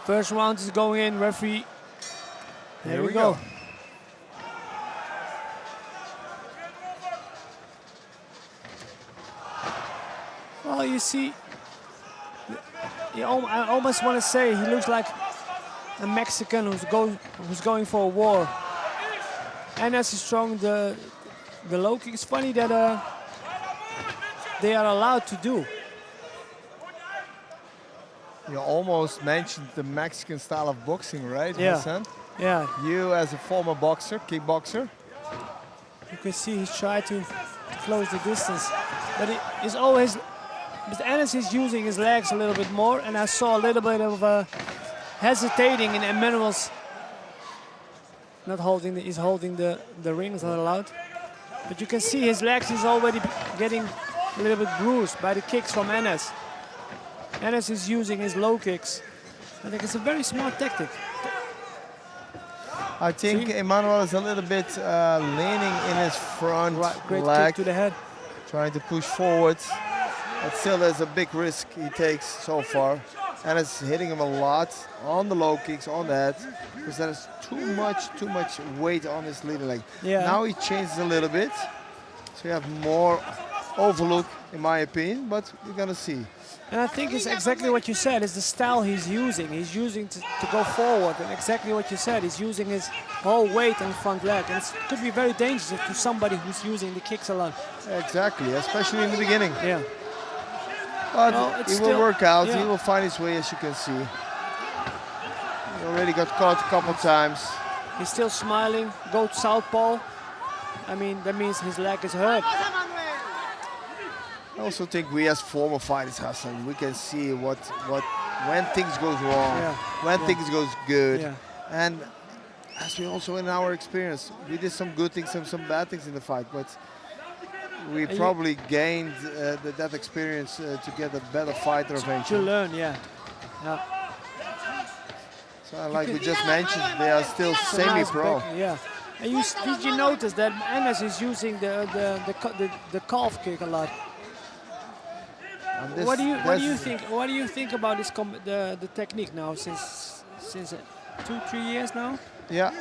First round is going in, referee. There we go. Well, you see, I almost want to say he looks like a Mexican who's going for a war. And as he's throwing the low kick, it's funny that they are allowed to do. You almost mentioned the Mexican style of boxing, right, Yeah. Hassan? Yeah. You as a former boxer, kickboxer. You can see he's trying to close the distance, but he's always. But Enes is using his legs a little bit more, and I saw a little bit of hesitating in Emanuel's. Not holding he's holding the ring, is not allowed. But you can see his legs is already getting a little bit bruised by the kicks from Enes. Enes is using his low kicks. I think it's a very smart tactic. I think Emanuel is a little bit leaning in his front Great leg, kick to the head. trying to push forward. But still, there's a big risk he takes so far. And it's hitting him a lot on the low kicks, on the head, because there's too much weight on his leading leg. Yeah. Now he changes a little bit, so you have more overlook, in my opinion, but we're gonna see. And I think it's exactly what you said. It's the style he's using. He's using to go forward, and exactly what you said. He's using his whole weight on the front leg, and it could be very dangerous to somebody who's using the kicks a lot. Exactly, especially in the beginning. Yeah. But Well, he will work out. He will find his way, as you can see. He already got caught a couple times. He's still smiling. Go to southpaw. I mean, that means his leg is hurt. I also think we as former fighters, Hassan, we can see when things goes wrong, when things goes good. Yeah. And as we also in our experience, we did some good things and some bad things in the fight, but we probably gained that experience to get a better fighter eventually. To learn, yeah. So like we just mentioned, they are still semi-pro. Yeah. And did you notice that Enes is using the calf kick a lot? What do you think? What do you think about this the technique now since 2-3 years now? Yeah,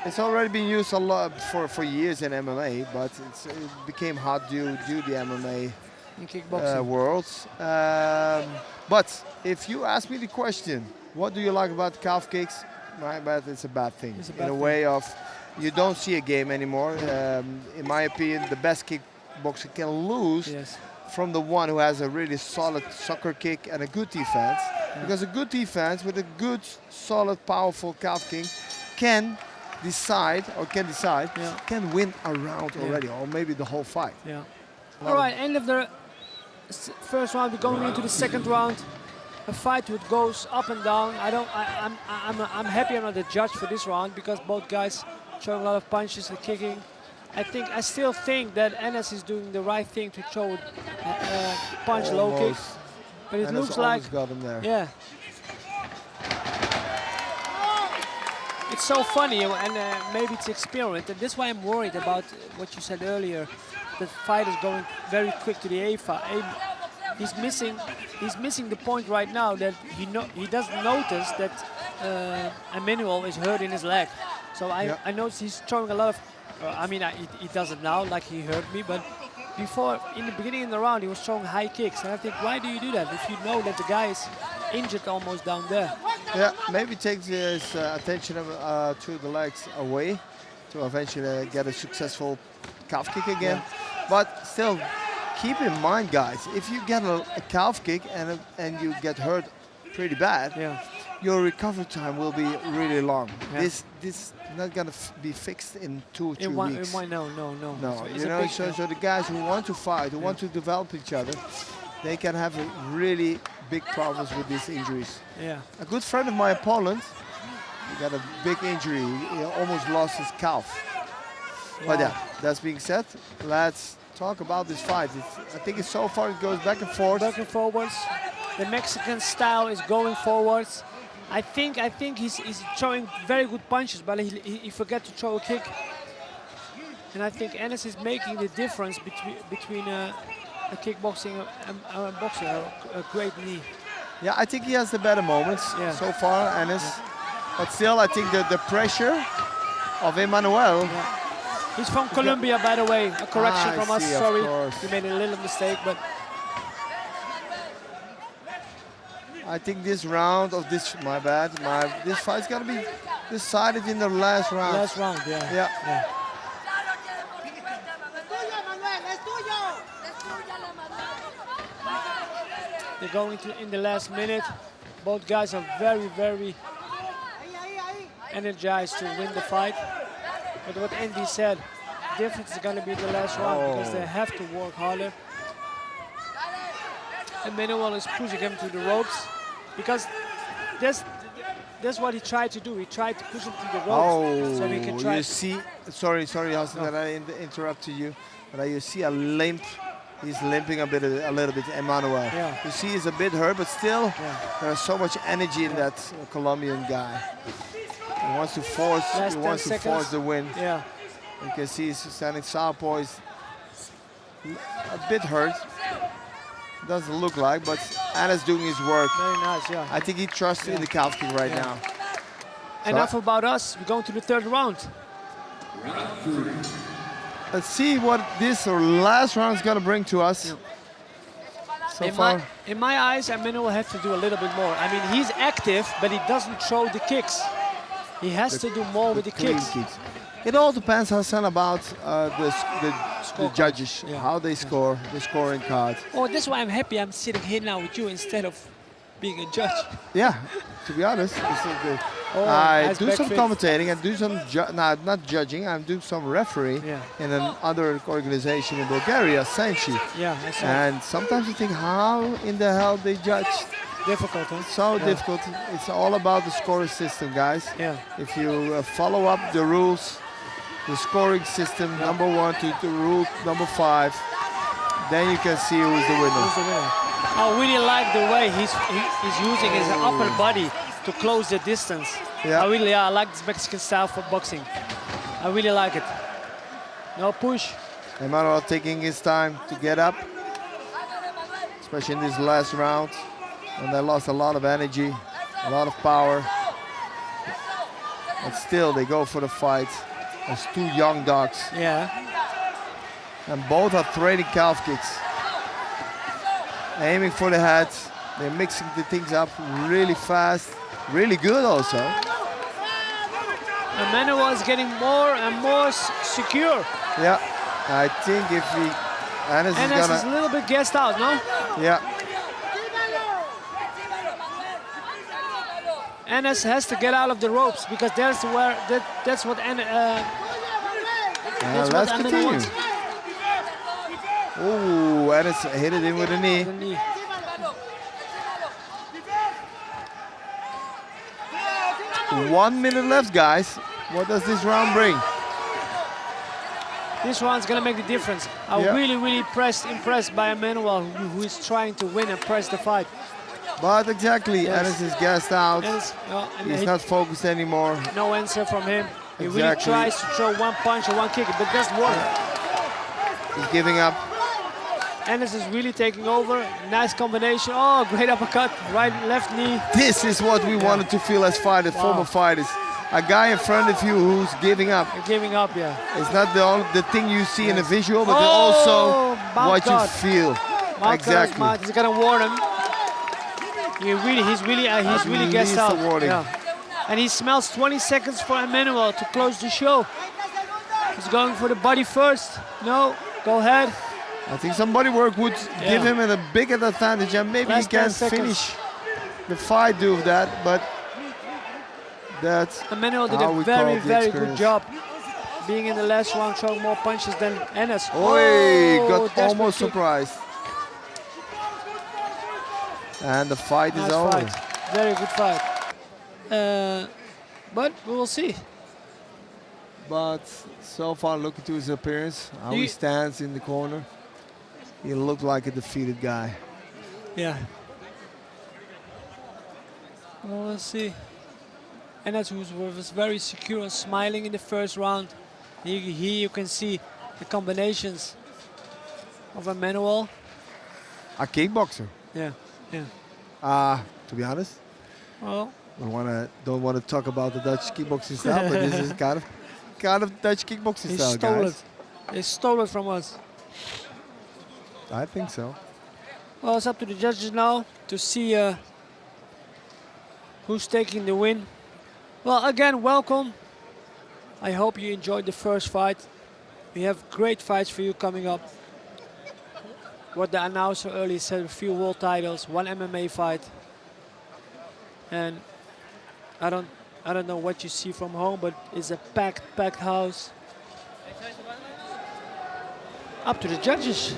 it's already been used a lot for years in MMA, but it became hot due the MMA in kickboxing worlds. But if you ask me the question, what do you like about calf kicks? My bad, it's a bad thing. In a way of, you don't see a game anymore. In my opinion, the best kickboxer can lose from the one who has a really solid soccer kick and a good defense. Because a good defense with a good, solid, powerful calf kick can win a round already, or maybe the whole fight. Yeah. All right, end of the first round. We're going into the second round. A fight which goes up and down. I'm happy I'm not the judge for this round because both guys throwing a lot of punches and kicking. I still think that Enes is doing the right thing to throw punch low kick, but it looks like got him there. Yeah. It's so funny, and maybe it's experiment, and that's why I'm worried about what you said earlier. The fight is going very quick to the AFA. He's missing the point right now that he doesn't notice that Emanuel is hurt in his leg. So I noticed he's throwing a lot of. He does it now, like he hurt me, but before, in the beginning of the round, he was throwing high kicks. And I think, why do you do that if you know that the guy is injured almost down there? Yeah, maybe takes his attention to the legs away to eventually get a successful calf kick again. But still, keep in mind, guys, if you get a calf kick and you get hurt pretty bad, your recovery time will be really long. This not gonna be fixed in 2 or 3 weeks. No. So the guys who want to fight, who want to develop each other, they can have really big problems with these injuries. Yeah. A good friend of mine in Poland, he got a big injury. He almost lost his calf. Wow. But yeah, that being said, let's talk about this fight. I think so far it goes back and forth. Back and forwards. The Mexican style is going forwards. I think he's throwing very good punches, but he forgot to throw a kick. And I think Enes is making the difference between a kickboxing and a boxer, a great knee. Yeah, I think he has the better moments so far, Enes. But still, I think that the pressure of Emanuel. He's from Colombia, by the way. A correction from us. Sorry, we made a little mistake, but I think this round of this, this fight's gonna be decided in the last round. Last round, yeah. They're going to in the last minute. Both guys are very, very energized to win the fight. But what Andy said, the difference is going to be the last round because they have to work harder. Emanuel is pushing him to the ropes because that's what he tried to do. He tried to push him to the ropes so he can try. You see, sorry, Hassan, that I interrupted you, but you see a limp. He's limping a little bit, Emanuel. Yeah. You see, he's a bit hurt, but still, there's so much energy in that Colombian guy. He wants to force. He wants to force the win. Yeah. You can see he's standing southpaw. He's a bit hurt. Doesn't look like, but Anna's doing his work. Very nice, yeah. I think he trusts in the calf kick right now. Enough about us. We're going to the third round. Let's see what this last round is going to bring to us. In my eyes, Emanuel will have to do a little bit more. I mean, he's active, but he doesn't throw the kicks. He has to do more with the kicks. It all depends, Hassan, about the judges, how they score, the scoring card. Oh, that's why I'm happy I'm sitting here now with you instead of being a judge. Yeah, to be honest. I do some commentating and do some, not judging, I'm doing some referee in another organization in Bulgaria, Sept. Yeah, I saw. And sometimes you think, how in the hell they judge? Difficult, huh? So difficult. It's all about the scoring system, guys. Yeah. If you follow up the rules, the scoring system, number 1 to rule number 5, then you can see who's the winner. Who's the winner? I really like the way he's using his upper body to close the distance. Yeah. I like this Mexican style for boxing. I really like it. No push. Emanuel taking his time to get up, especially in this last round. And they lost a lot of energy, a lot of power. But still, they go for the fight as two young dogs. Yeah. And both are trading calf kicks. Aiming for the head. They're mixing the things up really fast. Really good also. Emanuel is getting more and more secure. Yeah, I think if Enes is a little bit gassed out, no? Yeah. Enes has to get out of the ropes because that's what let's continue. Oh, Enes hit it in with a knee. 1 minute left, guys. What does this round bring? This round's gonna make the difference. I'm really impressed by Emanuel, who is trying to win and press the fight. But exactly, Enes is gassed out. He's not focused anymore. No answer from him. He really tries to throw one punch or one kick, but it doesn't work. He's giving up. Enes is really taking over. Nice combination. Oh, great uppercut. Right, left knee. This is what we wanted to feel as fighters, former fighters. A guy in front of you who's giving up. Giving up, yeah. It's not the thing you see in the visual, but also what you feel. Exactly. He's gonna warn him. He's really gassed out. Yeah. And he smells 20 seconds for Emanuel to close the show. He's going for the body first. No, go ahead. I think some body work would give him a bigger advantage, and maybe he can finish the fight due that, but that's Emanuel did a very good job being in the last round, throwing more punches than Enes. Got almost surprised. And the fight is over. Very good fight. But we will see. But so far, looking to his appearance, how he stands in the corner, he looked like a defeated guy. Yeah. Well, we'll see. Enes was very secure and smiling in the first round. Here you can see the combinations of Emanuel. A kickboxer. Yeah. To be honest, Well, don't want to talk about the Dutch kickboxing style, but this is kind of Dutch kickboxing they style, stole guys. it. They stole it from us. I think so. Well, it's up to the judges now to see who's taking the win. Well, again, welcome. I hope you enjoyed the first fight. We have great fights for you coming up. What the announcer earlier said, a few world titles, 1 MMA fight. And I don't know what you see from home, but it's a packed house. Up to the judges.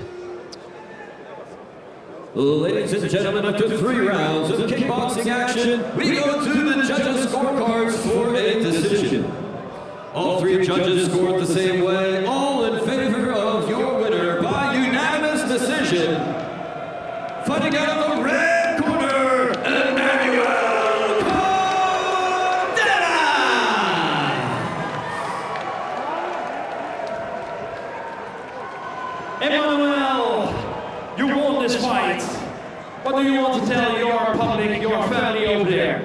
Ladies and gentlemen, after 3 rounds of kickboxing action, we go to the judges' scorecards for a decision. All 3 judges scored the same way, all in favor of your winner by unanimous decision. Fighting out of the red corner, Emanuel Cardenas! Emanuel, you won this fight. What do you want to tell your public, your family over there?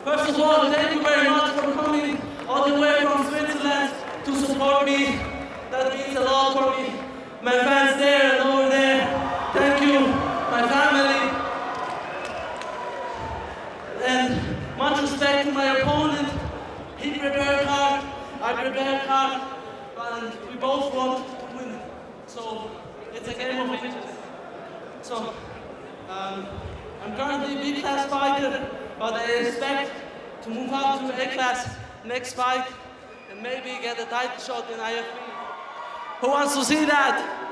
First of all, thank you very much for coming all the way from Switzerland to support me. That means a lot for me. My fans there and over there, thank you. My family. And much respect to my opponent. He prepared hard, I prepared hard, and we both want to win. So it's a game of inches. So I'm currently a B-class fighter, but I expect to move up to A-class next fight and maybe get a title shot in IFP. Who wants to see that?